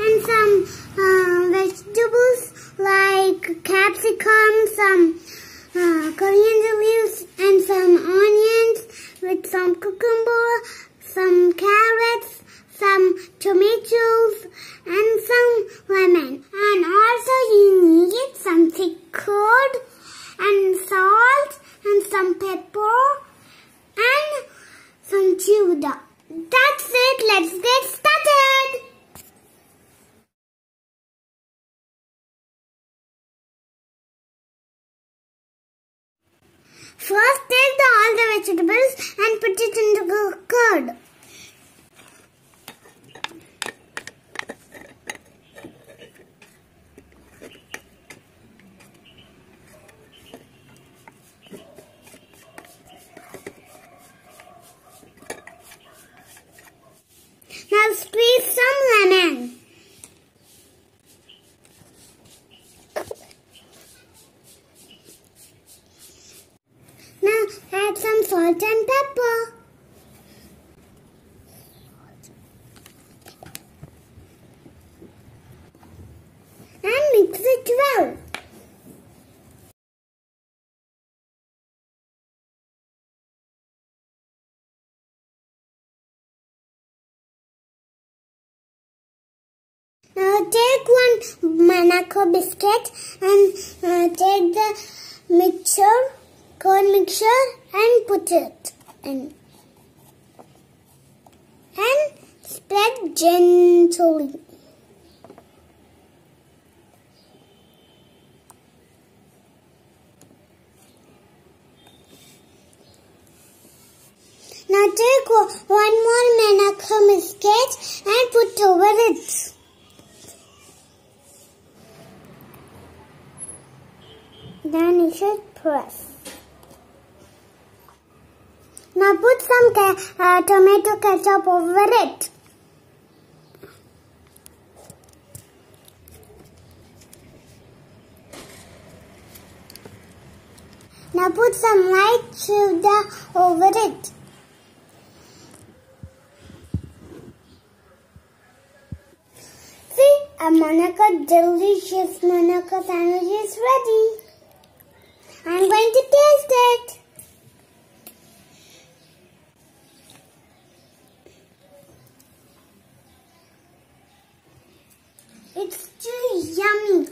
and some vegetables like capsicum, some coriander leaves, and some onions with some cucumber, some carrots, some tomatoes, and some lemon. And also you need some thick curd and salt and some pepper and some chowder. That's it. Let's get started. First, take all the vegetables and put it in the curd. Now squeeze some lemon. Now add some salt and pepper. And mix it well. Now take one Monaco biscuit and take the mixture, corn mixture, and put it in. And spread gently. Now take one more Monaco biscuit and put over it. Then you should press. Now put some tomato ketchup over it. Now put some light chowder over it. See, a Monaco delicious Monaco sandwich is ready. I'm going to taste it. It's too yummy.